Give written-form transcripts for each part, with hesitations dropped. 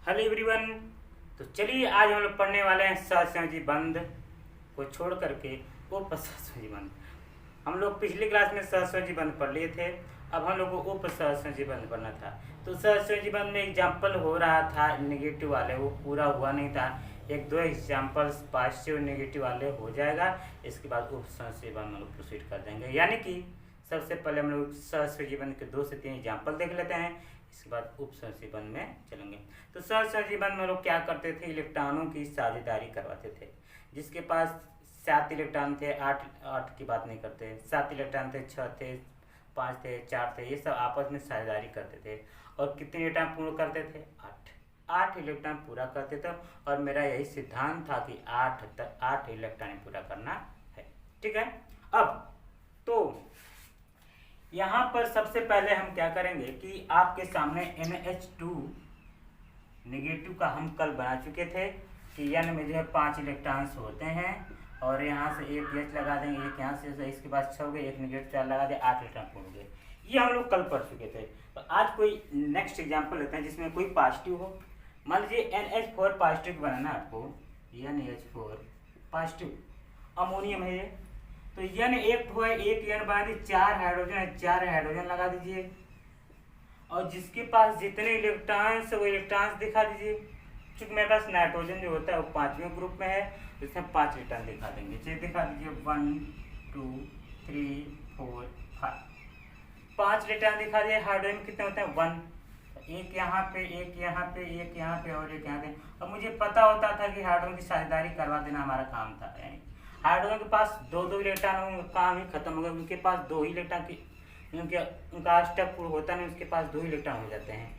Hello everyone. तो चलिए आज हम लोग पढ़ने वाले हैं सहसंयोजी बंध को छोड़ करके उपसहसंयोजी बंध। हम लोग पिछली क्लास में सहसंयोजी बंध पढ़ लिए थे। अब हम लोग को उपसहसंयोजी बंध पढ़ना था। तो सहसंयोजी बंध में एग्जाम्पल हो रहा था नेगेटिव वाले, वो पूरा हुआ नहीं था। एक दो एग्जाम्पल्स पॉजिटिव नेगेटिव वाले हो जाएगा, इसके बाद उपसहसंयोजी बंध हम लोग प्रोसीड कर देंगे। यानी कि सबसे पहले हम लोग सहसंयोजी बंध के 2 से 3 एग्जाम्पल देख लेते हैं, इसके बाद उपसहसंयोजी बंध में चलेंगे। तो सहसंयोजी बंध में लोग क्या करते थे, इलेक्ट्रॉनों की साझेदारी करवाते थे। जिसके पास 7 इलेक्ट्रॉन थे, 8 की बात नहीं करते, 7 इलेक्ट्रॉन थे, 6 थे, 5 थे, 4 थे, ये सब आपस में साझेदारी करते थे। और कितने इलेक्ट्रॉन पूर्ण करते थे? 8 इलेक्ट्रॉन पूरा करते थे। और मेरा यही सिद्धांत था कि 8 इलेक्ट्रॉन पूरा करना है। ठीक है। अब तो यहाँ पर सबसे पहले हम क्या करेंगे कि आपके सामने NH2 नेगेटिव का हम कल बना चुके थे कि N में जो है 5 इलेक्ट्रॉन्स होते हैं और यहाँ से एक H लगा देंगे, एक यहाँ से, इसके बाद 6 हो गए, एक नेगेटिव 4 लगा दे, 8 इलेक्ट्रॉन पूर्ण हो गए। ये हम लोग कल पढ़ चुके थे। तो आज कोई नेक्स्ट एग्जाम्पल लेते हैं जिसमें कोई पॉजिटिव हो। मान लीजिए NH4 पॉजिटिव बनाना है आपको, NH4 पॉजिटिव अमोनियम है ये। तो N एक है, एक N बना दीजिए, 4 हाइड्रोजन है, 4 हाइड्रोजन लगा दीजिए। और जिसके पास जितने इलेक्ट्रॉन्स वो इलेक्ट्रॉन्स दिखा दीजिए। चूंकि मेरे पास नाइट्रोजन जो होता है वो 5वें ग्रुप में है, तो इसमें 5 इलेक्ट्रॉन दिखा देंगे। चलिए दिखा दीजिए 1 2 3 4 5 5 इलेक्ट्रॉन दिखा दिए। हाइड्रोजन कितने होते हैं? 1। एक यहाँ पे, एक यहाँ पे, एक यहाँ पे और एक यहाँ पे। अब मुझे पता होता था कि हाइड्रोजन की साझेदारी करवा देना हमारा काम था। हाइड्रोजन के पास 2 इलेक्ट्रॉन होंगे, काम ही खत्म हो गया। उनके पास 2 ही इलेक्ट्रॉन की, उनका स्टेप पूरा होता नहीं, उसके पास 2 इलेक्ट्रॉन हो जाते हैं।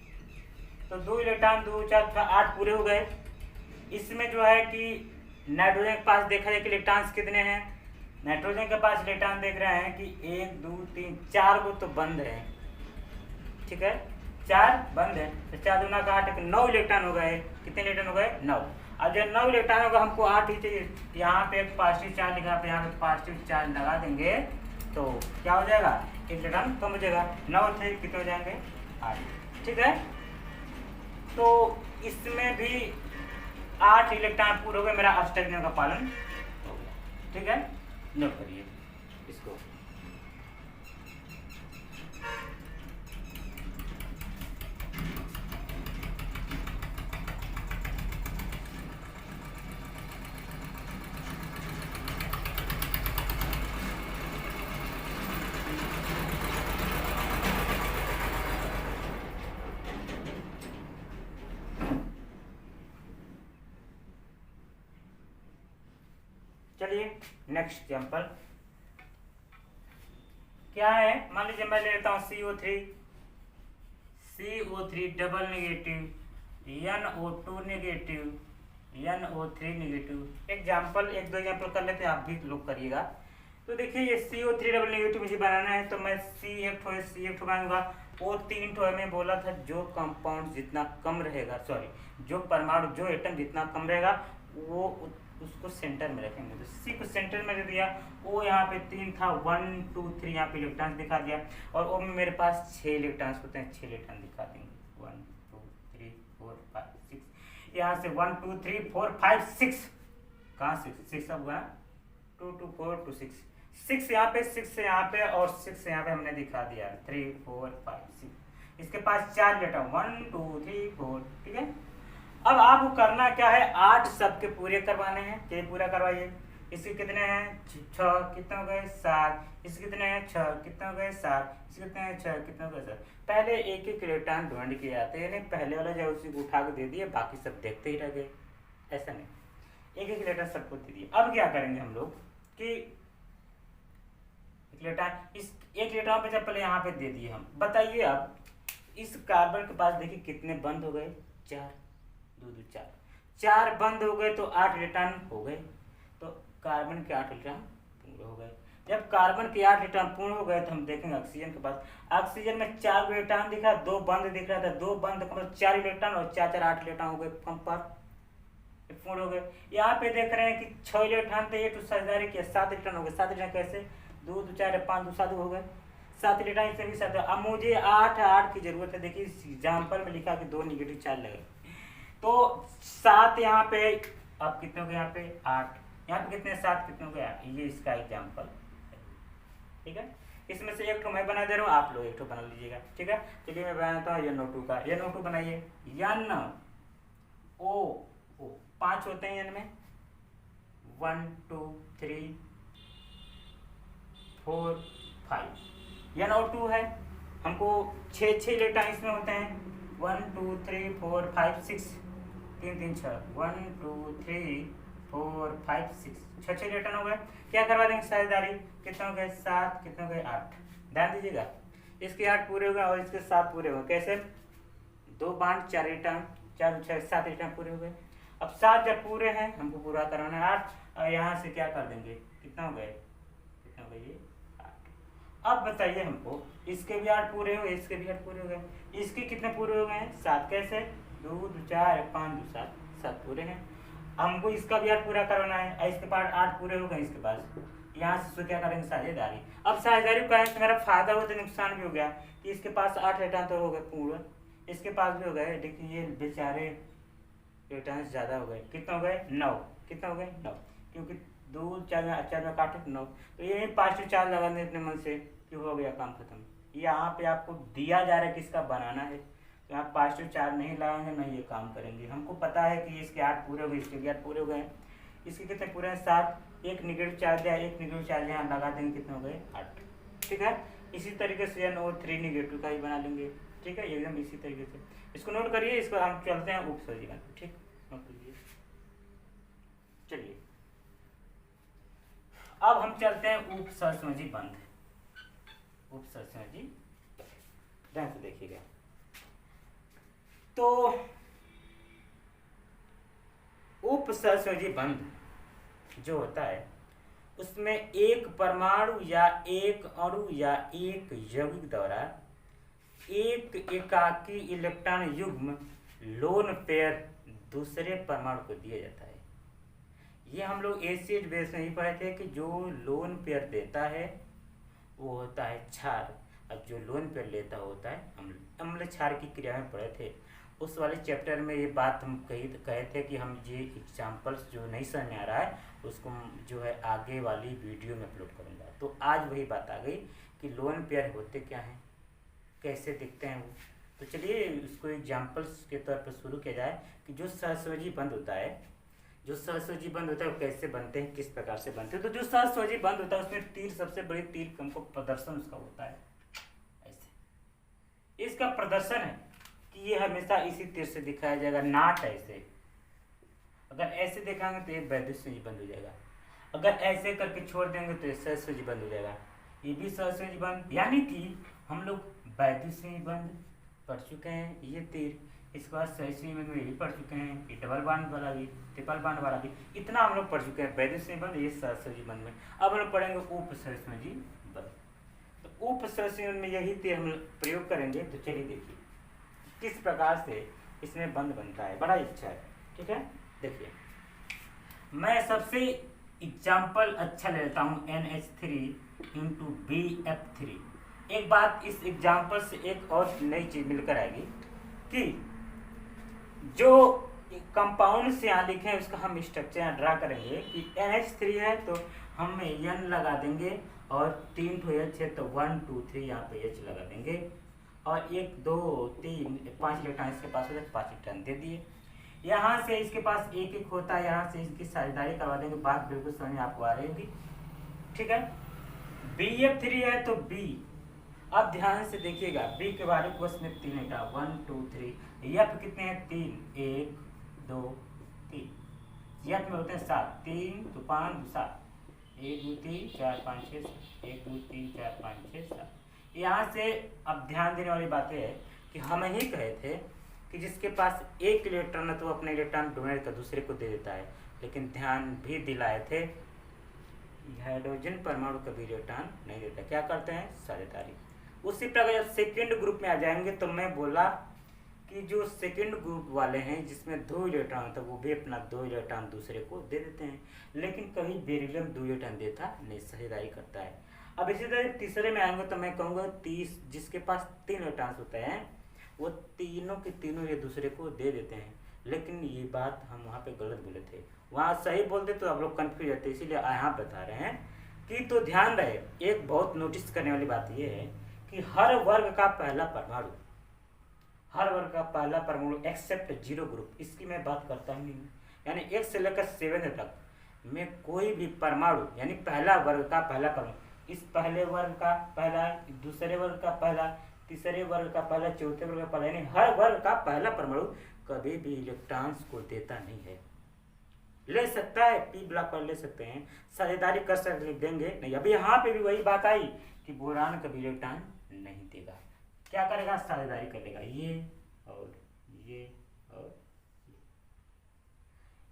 तो 2 इलेक्ट्रॉन 2 4 8 पूरे हो गए। इसमें जो है कि नाइट्रोजन के पास देखा जाए कि इलेक्ट्रॉन्स कितने हैं। नाइट्रोजन के पास इलेक्ट्रॉन देख रहे हैं कि 1 2 3 4 को तो बंद है। ठीक है, 4 बंद है, तो 4 दूना का 8, 9 इलेक्ट्रॉन हो गए। कितने इलेक्ट्रॉन हो गए? 9। अब जब 9 इलेक्ट्रॉन होगा, हमको 8 ही चाहिए। यहाँ पे एक पॉजिटिव चार्ज लिखा, पे यहाँ पे पॉजिटिव चार्ज लगा देंगे तो क्या हो जाएगा? एक इलेक्ट्रॉन कम हो जाएगा। 9 थे, कितने हो जाएंगे? 8। ठीक है। तो इसमें भी 8 इलेक्ट्रॉन पूरे हो गए, मेरा अष्टक नियम का पालन हो गया। ठीक है, नोट करिए इसको। चलिए नेक्स्ट एग्जाम्पल क्या है। मान लीजिए मैं ले लेता हूँ CO3 double negative, NO2 negative, NO3 negative. Example 1-2 example कर लेते हैं, आप भी लोग करिएगा। तो देखिए ये CO3 डबल नेगेटिव मुझे बनाना है, तो मैं C1 बनाऊंगा। वो 3 ठो हमें बोला था, जो कंपाउंड जितना कम रहेगा, जो परमाणु, जो एटम जितना कम रहेगा वो उसको सेंटर में रखेंगे। तो सी को सेंटर में दे दिया। ओ यहाँ पे 3 था, 1 2 3 यहाँ पे इलेक्ट्रॉन दिखा दिया। और ओ में मेरे पास 6 इलेक्ट्रॉन होते हैं, 6 इलेक्ट्रॉन दिखा देंगे। 1 2 3 4 5 6। यहाँ से 1 2 3 4 5 6। कहाँ 6 अब हुआ? 2 2 4 2 6 6 यहाँ पे, 6 यहाँ पे और 6 यहाँ पे हमने दिखा दिया। 3 4 5 6। इसके पास 4 इलेक्ट्रॉन, 1 2 3 4। ठीक है। अब आपको करना क्या है? 8 सबके पूरे करवाने हैं। चलिए पूरा करवाइए। इसके कितने हैं? 6। कितने हो गए? 7। इसके कितने हैं? 6। कितने हो गए? 7। इसके कितने हैं? 6। कितने हो गए? 7। पहले एक एक इलेक्ट्रॉन ढूंढ के आते हैं, पहले वाला जो उसी को उठा के दे दिए, बाकी सब देखते ही रह गए। ऐसा नहीं, एक एक इलेक्ट्रॉन सबको दे दिए। अब क्या करेंगे हम लोग कि इलेक्ट्रॉन, इस एक इलेक्ट्रॉन पे जब पहले यहाँ पे दे दिए हम। बताइए अब इस कार्बन के पास देखिए कितने बंद हो गए? 4 2 2 4 4 बंद हो गए, तो 8 इलेक्ट्रॉन हो गए। तो कार्बन के 8 इलेक्ट्रॉन पूर्ण हो गए। जब कार्बन के 8 इलेक्ट्रॉन पूर्ण हो गए तो हम देखेंगे ऑक्सीजन के पास। ऑक्सीजन में 4 इलेक्ट्रॉन दिख रहा, 2 बंद दिख रहा था। 2 बंद का मतलब 4 इलेक्ट्रॉन और 4 4 8 इलेक्ट्रॉन हो गए, कम पर पूर्ण हो गए। यहाँ पे देख रहे हैं कि 6 इलेक्ट्रॉन थे, ये तो साझेदारी किया, 7 इलेक्ट्रॉन हो गए। 7 इलेक्ट्रॉन कैसे? 2 2 4 5 2 7 हो गए। 7 इलेक्ट्रॉन इससे भी 7। अब मुझे 8 की जरूरत है। देखिए एग्जाम्पल में लिखा कि 2 नेगेटिव चार्ज लगे। तो 7 यहाँ पे, अब कितने हो गए यहाँ पे 8, यहाँ पे कितने 7 कितने हो गए 8। ये इसका एग्जाम्पल, ठीक है। इसमें से एक तो मैं बना दे रहा हूँ, आप लोग एक तो बना लीजिएगा, ठीक है। चलिए मैं बनाता हूँ NO2 का। NO2 बनाइए, NO, 5 होते हैं में 1 2 3 4 5। NO2 है, हमको 6 इलेक्ट्रॉन इसमें होते हैं, 1 2 3 4 5 6, 3 3 6, 1 2 3 4 5 6, 6 इलेक्ट्रॉन हो गए। क्या करवा देंगे साझेदारी, कितने हो गए 7, कितने हो गए 8। ध्यान दीजिएगा, इसके 8 पूरे हो गए और इसके 7 पूरे हो गए। कैसे, 2 बांड 4 इलेक्ट्रॉन, 4 6 7 इलेक्ट्रॉन पूरे हो गए। अब 7 जब पूरे हैं, हमको पूरा कराना है 8, और यहाँ से क्या कर देंगे, कितना हो गए, कितना हो गए ये 8। अब बताइए हमको, इसके भी 8 पूरे हो गए, इसके भी 8 पूरे हो गए, इसके कितने पूरे हो गए हैं 7। कैसे, 2 2 4 5 2 7, 7 पूरे हैं। हमको इसका भी 8 पूरा करवाना है, इसके पास 8 पूरे हो गए इसके पास, यहाँ से क्या करेंगे साझेदारी। अब साझेदारी करने से मेरा फायदा हो तो नुकसान भी हो गया कि इसके पास 8 इलेक्ट्रॉन तो हो गए पूरे, इसके पास भी हो गए, लेकिन ये बेचारे इलेक्ट्रॉन ज़्यादा हो गए। कितना हो गए 9, कितना हो गए 9, क्योंकि 2 4 में काटे 9, तो ये 5 से 4 लगा दें अपने मन से कि हो गया काम खत्म। यहाँ पे आपको दिया जा रहा है किसका बनाना है, तो यहाँ 5 से 4 नहीं लगाएंगे, नहीं ये काम करेंगे। हमको पता है कि इसके 8 पूरे हो गए, इसके भी 8 पूरे हो गए, इसके कितने पूरे हैं 7, एक निगेटिव चार्ज दिया, एक निगेटिव चार्ज यहाँ लगा देंगे, कितने हो गए 8, ठीक है। इसी तरीके से NO3 निगेटिव का ही बना लेंगे, ठीक है, एकदम इसी तरीके से। इसको नोट करिए, इसको हम चलते हैं उपसर्जीवन, ठीक, नोट कीजिए। चलिए अब हम चलते हैं उपसर्जनजी बंध, उपसर्जनजी, ध्यान से देखिएगा। तो उपसर्जनजी बंध जो होता है, उसमें एक परमाणु या एक अणु या एक यौगिक द्वारा एक एकाकी इलेक्ट्रॉन युग्म लोन पेयर दूसरे परमाणु को दिया जाता है। ये हम लोग एसिड बेस में ही पढ़े थे कि जो लोन पेयर देता है वो होता है क्षार, अब जो लोन पेयर लेता होता है अम्ल। अम्ल क्षार की क्रिया में पढ़े थे, उस वाले चैप्टर में ये बात हम कहे थे कि हम ये एग्जाम्पल्स जो नहीं समझ में आ रहा है उसको जो है आगे वाली वीडियो में अपलोड करूँगा। तो आज वही बात आ गई कि लोन पेयर होते क्या हैं, कैसे दिखते हैं वो। तो चलिए उसको एग्जाम्पल्स के तौर पर शुरू किया जाए कि जो सहसंयोजी बंध होता है, जो सहसंयोजी बंध होता है वो कैसे बनते हैं, किस प्रकार से बनते हैं। तो जो सहसंयोजी बंध होता है उसमें तीर, सबसे बड़ी तीर हमको प्रदर्शन उसका होता है ऐसे। इसका प्रदर्शन है कि ये हमेशा इसी तीर से दिखाया जाएगा, नाट ऐसे। अगर ऐसे दिखाएंगे तो ये वैद्युत बंद हो जाएगा, अगर ऐसे करके छोड़ देंगे तो ये सहसंयोजी बंद हो जाएगा, ये भी सहसंयोजी बंद। यानी कि हम लोग वैद्युत बंद पढ़ चुके हैं, ये तीर, इसके बाद सहसंयोजी बंद में ये भी पढ़ चुके हैं, ये डबल बांड वाला भी, ट्रिपल बांड वाला भी, इतना हम लोग पढ़ चुके हैं वैद्युत बंद, ये सहसंयोजी बंद में। अब हम लोग पढ़ेंगे उपसहसंयोजी बंद। तो उपसहसंयोजी बंद में यही तीर हम प्रयोग करेंगे। तो चलिए देखिए किस प्रकार से इसमें बंध बनता है, बड़ा अच्छा है, ठीक है। देखिए मैं सबसे एग्जाम्पल अच्छा ले लेता हूँ NH3 × BF3। एक बात इस एग्जाम्पल से एक और नई चीज मिलकर आएगी कि जो कंपाउंड से यहाँ लिखे हैं उसका हम स्ट्रक्चर यहाँ ड्रा करेंगे कि NH3 है तो हम N लगा देंगे और 3 ठो H है तो 1 2 3 यहाँ पे H लगा देंगे और 1 2 3 5 इलेक्ट्रॉन इसके पास होता है, 5 इलेक्ट्रॉन दे दिए। यहाँ से इसके पास एक एक होता है, यहाँ से इसकी साझेदारी करवा देंगे, बात बिल्कुल समझ में आपको आ रही होगी, ठीक है। BF3 है तो B, अब ध्यान से देखिएगा B के बारे में क्वेश्चन 3 है, 1 2 3। F कितने हैं 3, 1 2 3। F में होते हैं 7, 3 तो 5 7, 1 2 3 4 5 6 1 2 3 4 5 6 7। यहाँ से अब ध्यान देने वाली बात है कि हम ही कहे थे कि जिसके पास एक इलेक्ट्रॉन है तो अपने इलेक्ट्रॉन डोनेट का दूसरे को दे देता है, लेकिन ध्यान भी दिलाए थे हाइड्रोजन परमाणु कभी इलेक्ट्रॉन नहीं देता, क्या करते हैं साझेदारी। उसी प्रकार जब सेकेंड ग्रुप में आ जाएंगे तो मैं बोला कि जो सेकेंड ग्रुप वाले हैं जिसमें 2 इलेक्ट्रॉन होता है वो भी अपना 2 इलेक्ट्रॉन दूसरे को दे देते हैं, लेकिन कभी बेरिलियम 2 इलेक्ट्रॉन देता नहीं, साझेदारी करता है। अब इसी तरह तीसरे में आएंगे तो मैं कहूँगा 30 जिसके पास 3 इलेक्ट्रॉन्स होते हैं वो तीनों के तीनों एक दूसरे को दे देते हैं, लेकिन ये बात हम वहाँ पे गलत बोले थे, वहाँ सही बोलते तो आप लोग कन्फ्यूज रहते, इसीलिए यहाँ बता रहे हैं कि तो ध्यान रहे। एक बहुत नोटिस करने वाली बात ये है कि हर वर्ग का पहला परमाणु, हर वर्ग का पहला परमाणु एक्सेप्ट जीरो ग्रुप, इसकी मैं बात करता ही नहीं हूँ। यानी 1 से लेकर 7 तक में कोई भी परमाणु यानी पहला वर्ग का पहला परमाणु, इस पहले वर्ग का पहला, दूसरे वर्ग का पहला, तीसरे वर्ग का पहला, चौथे वर्ग का पहला, यानी हर वर्ग का पहला परमाणु कभी भी इलेक्ट्रॉन्स को देता नहीं है। ले सकता है, पी ब्लॉक पर ले सकते हैं, साझेदारी कर सकते, देंगे नहीं। अभी यहाँ पे भी वही बात आई कि बोरान कभी इलेक्ट्रॉन नहीं देगा, क्या करेगा, साझेदारी करेगा, ये और ये और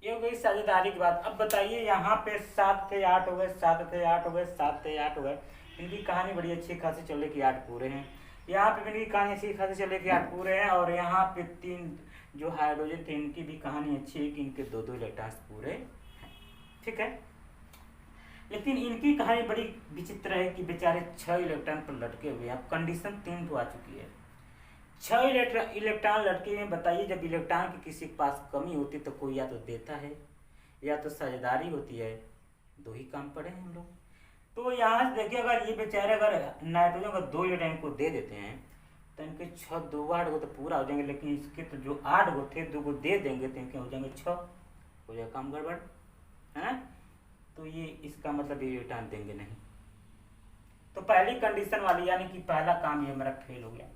ये हो गई साझेदारी की बात। अब बताइए यहाँ पे 7 थे 8 हो गए, 7 थे 8 हो गए, 7 थे 8 हो गए। इनकी कहानी बड़ी अच्छी खासी चल रही कि 8 पूरे हैं। यहाँ पे इनकी कहानी अच्छी खासी चल रही कि 8 पूरे हैं, और यहाँ पे 3 जो हाइड्रोजन थे इनकी भी कहानी अच्छी है कि इनके 2-2 इलेक्ट्रॉन्स पूरे हैं, ठीक है। लेकिन इनकी कहानी बड़ी विचित्र है कि बेचारे 6 इलेक्ट्रॉन पर लटके हुए हैं। अब कंडीशन 3 तो आ चुकी है, 6 इलेक्ट्रॉन लटके हुए। बताइए जब इलेक्ट्रॉन की किसी के पास कमी होती तो कोई या तो देता है या तो साझेदारी होती है, 2 ही काम पड़े हैं हम लोग। तो यहाँ से देखिए, अगर ये बेचारे अगर नाइट्रोजन का 2 इलेक्ट्रॉन को दे देते हैं तो इनके 6 2 8 को तो पूरा हो जाएंगे, लेकिन इसके तो जो 8 को थे 2 को दे देंगे तो इनके हो जाएंगे 6, हो जाएगा काम गड़बड़, है ना। तो ये इसका मतलब ये इलेक्ट्रॉन देंगे नहीं। तो पहली कंडीशन वाली यानी कि पहला काम ये हमारा फेल हो गया।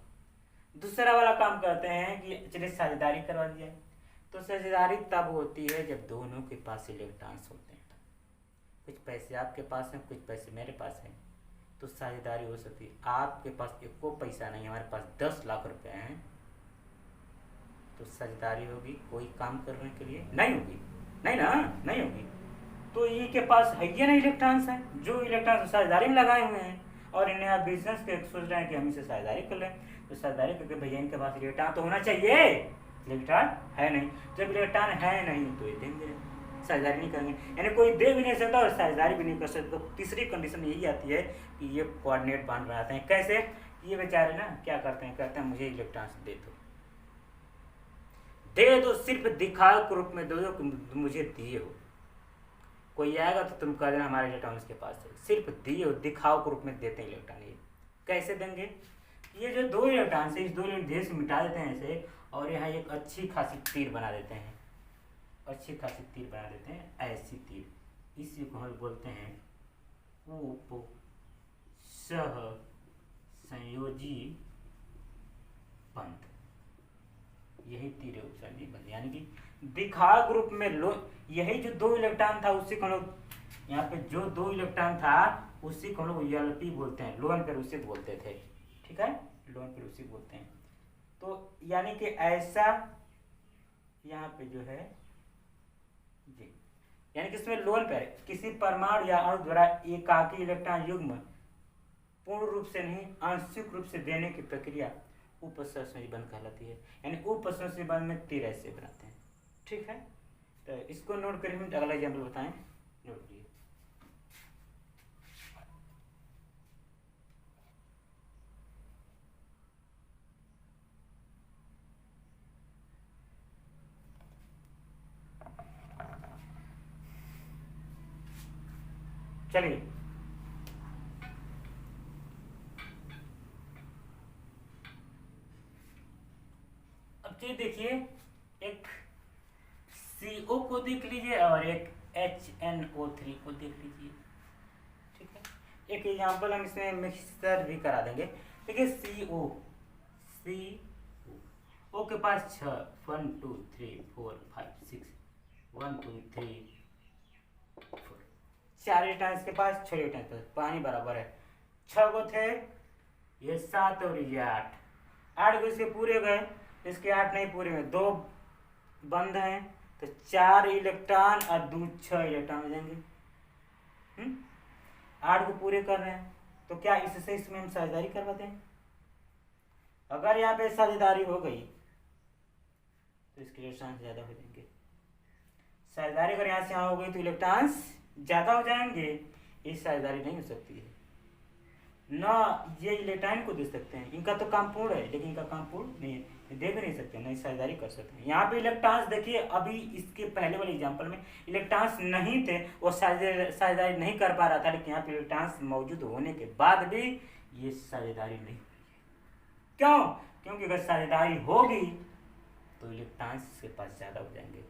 दूसरा वाला काम करते हैं कि चलिए साझेदारी करवा दिया। तो साझेदारी तब होती है जब दोनों के पास इलेक्ट्रॉन्स होते हैं, कुछ पैसे आपके पास हैं, कुछ पैसे मेरे पास हैं, तो साझेदारी हो सकती है। आपके पास एक को पैसा नहीं, हमारे पास 10 लाख रुपए हैं, तो साझेदारी होगी, कोई काम करने के लिए नहीं होगी, नहीं ना, नहीं होगी। तो इनके पास है ये नहीं इलेक्ट्रॉन्स हैं, जो इलेक्ट्रॉन्स साझेदारी में लगाए हुए हैं, और इन्हें आप बिजनेस के सोच रहे हैं कि हम इसे साझेदारी कर लें, तो साझेदारी करके भैया इनके पास इलेक्ट्रॉन तो होना चाहिए, इलेक्ट्रॉन है नहीं। जब इलेक्ट्रॉन है नहीं तो ये देंगे, साझेदारी नहीं करेंगे, यानी कोई दे भी नहीं सकता और साझेदारी भी नहीं कर सकता। तो तीसरी कंडीशन यही आती है कि ये कोऑर्डिनेट बांड बनाते हैं। कैसे, ये बेचारे ना क्या करते हैं, कहते हैं मुझे इलेक्ट्रॉन्स दे दो, सिर्फ दिखाओ के रूप में दे दो कि मुझे दिए हो। कोई आएगा तो तुम कह देना हमारे इलेक्ट्रॉन उसके पास है, सिर्फ दिए हो, दिखाओ के रूप में देते हैं इलेक्ट्रॉन। ये कैसे देंगे, ये जो 2 इलेक्ट्रॉन से इस 2 इलेक्ट्रॉन से मिटा देते हैं ऐसे, और यहाँ एक अच्छी खासी तीर बना देते हैं, अच्छी खासी तीर बना देते हैं, ऐसी तीर, इसी को हम बोलते हैं उप सह संयोजी बंध। यही तीर उपसंयोजी बंध, यानी कि दिखा ग्रुप में लो, यही जो 2 इलेक्ट्रॉन था उसी को हम लोग, यहाँ पे जो 2 इलेक्ट्रॉन था उसी को हम लोग एलपी बोलते हैं, लोन पर उसी बोलते थे, ठीक है, लोन पर उसी बोलते हैं। तो यानी कि ऐसा यहाँ पे जो है जी, यानी कि इसमें लोन पर किसी परमाणु या अणु द्वारा एकाकी इलेक्ट्रॉन युग्म पूर्ण रूप से नहीं आंशिक रूप से देने की प्रक्रिया उपसंयोजी बंध कहलाती है। यानी उपसंयोजी बंध में तीर ऐसे बनाते हैं, ठीक है। तो इसको नोट करिए, हम अगला एग्जाम्पल बताएं, नोट करिए। चलिए अब ये देखिए, एक CO को देख लीजिए और एक HNO3 को देख लीजिए, ठीक है। एक एग्जाम्पल हम इसमें मिक्सर भी करा देंगे। देखिए CO के पास 6 1 2 3 4 5 6 1 2 3 4 4 इलेक्ट्रॉन के पास, 6 इलेक्ट्रॉन, पानी बराबर है, 6 को थे, ये 7 और ये 8 को इसके पूरे गए, इसके 8 नहीं पूरे में, 2 बंद हैं, तो 4 इलेक्ट्रॉन और 2 6 इलेक्ट्रॉन हो जाएंगे। 8 को पूरे कर रहे हैं, तो क्या इससे इसमें हम साझेदारी करवाते हैं। अगर यहाँ पे साझेदारी हो गई तो इसके इलेक्ट्रॉन ज्यादा हो जाएंगे। साझेदारी अगर यहाँ से यहाँ हो गई तो इलेक्ट्रॉन्स ज्यादा हो जाएंगे, इस साझेदारी नहीं हो सकती है। ना ये इलेक्ट्रॉन को दे सकते हैं, इनका तो काम पूर्ण है लेकिन इनका काम पूर्ण नहीं है, दे भी नहीं सकते, नहीं साझेदारी कर सकते हैं। यहाँ पे इलेक्ट्रॉन्स देखिए, अभी इसके पहले वाले एग्जांपल में इलेक्ट्रॉन्स नहीं थे, वो साझेदारी नहीं कर पा रहा था, लेकिन यहाँ पे इलेक्ट्रॉन्स मौजूद होने के बाद भी ये साझेदारी नहीं हुई है। क्यों? क्योंकि अगर साझेदारी होगी तो इलेक्ट्रॉन्स इसके पास ज़्यादा हो जाएंगे,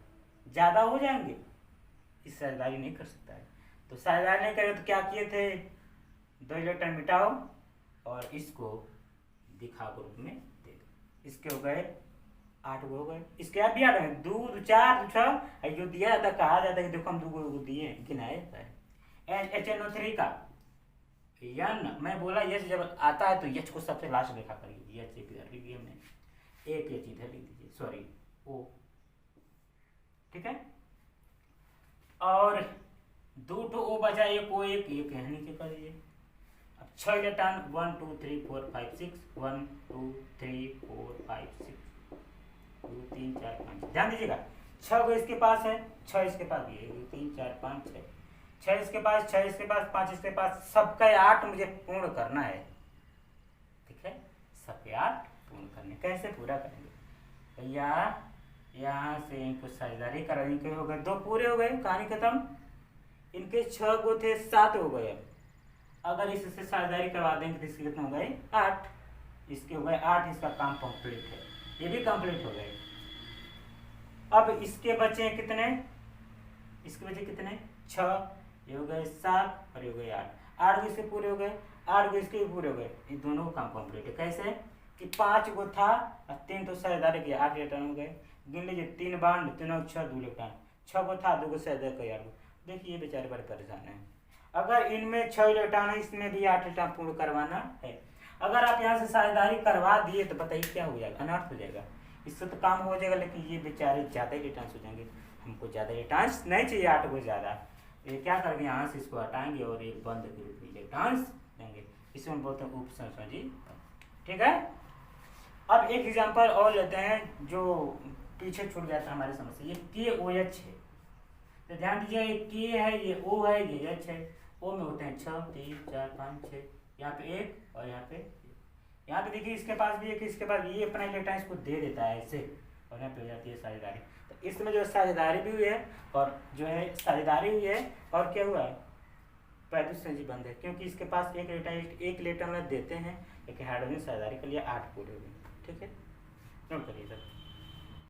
ज़्यादा हो जाएंगे, इस साझेदारी नहीं कर सकता है। तो साझेदारी नहीं करें तो क्या किए थे, 2 इलेक्ट्रॉन मिटाओ और इसको दिखा ग्रुप में दे दो। इसके हो गए 8 गो हो गए, इसके आप भी 8 हैं, 2 2 4 2 6, जो दिया जाता कहा जाता है कि देखो हम 2 गो दिए, गिनाया जाता है। HNO3 का यन, मैं बोला यच जब आता है तो यच को सबसे लास्ट लिखा करिए, यच इधर लिख दिया हमने, एक यच इधर लिख दीजिए, सॉरी ओ, ठीक है। और 2 तो ओ बचा, एक ओ, एक यहाँ नीचे कर दीजिए। अब 6 इलेक्ट्रॉन 1 2 3 4 5 6, 1 2 3 4 5 6, 2 3 4 5, ध्यान दीजिएगा 6 गो इसके पास है, 6 इसके पास भी है, 2 3 4 5 6, 6 इसके पास, 6 इसके पास, 5 इसके पास, सबका 8 मुझे पूर्ण करना है, ठीक है। सबके 8 पूर्ण करने, कैसे पूरा करेंगे भैया, यहाँ से इनको साझेदारी कराने के हो गए, 2 पूरे हो गए, कहानी खत्म। इनके 6 गो थे, 7 हो गए। अगर इससे साझेदारी करवा देंगे तो इसके कितने हो गए, 8, इसके हो गए 8, इसका काम कंप्लीट है, ये भी कंप्लीट हो गए। अब इसके बचे कितने, इसके बचे कितने 6, ये हो गए 7 और ये हो गए 8, 8 गो इसके पूरे हो गए, 8 गो इसके भी पूरे हो गए, ये दोनों का काम कंप्लीट है। कैसे कि 5 गो था और 3 तो साझेदारी किया, 8 इलेक्ट्रॉन हो गए। गिन लीजिए 3 बांड 3 6 2 इलेक्ट्रॉन, 6 गो था, 2 गो साझेदारी किया, 8 गो। देखिए ये बेचारे बड़े परेशान हैं। अगर इनमें 6 इलेक्ट्रॉन है, इसमें भी 8 इलेक्ट्रॉन पूर्ण करवाना है। अगर आप यहाँ से साझेदारी करवा दिए तो बताइए क्या हो जाएगा, अनर्थ हो जाएगा। इससे तो काम हो जाएगा, लेकिन ये बेचारे ज़्यादा इलेक्ट्रॉन्स हो जाएंगे, हमको ज़्यादा इलेक्ट्रॉन्स नहीं चाहिए, 8 गो ज़्यादा। ये क्या करेंगे, यहाँ से इसको हटाएंगे और एक बंद ग्रुप में इलेक्ट्रॉन्स देंगे, इसमें बोलते हैं उप संयोजी, ठीक है। अब एक एग्जांपल और लेते हैं जो पीछे छूट गया था हमारे समस्या, ये KOH है, तो ध्यान दीजिए ये K है, ये O है, ये H है। O में होते हैं 6 3 4 5 6, यहाँ पे 1 और यहाँ पे देखिए इसके पास भी एक, इसके पास ये अपना इलेक्ट्रॉन इसको दे देता है ऐसे, और यहाँ पे हो जाती है साझेदारी। तो इसमें जो साझेदारी भी हुई है और जो है साझेदारी हुई है, और क्या हुआ है, पैदुसंयोजी बंद है, क्योंकि इसके पास एक इलेक्ट्रॉन देते हैं, लेकिन हाइड्रोजन साझेदारी के लिए 8 पूरे हो गए, ठीक है। नोट करिए सर।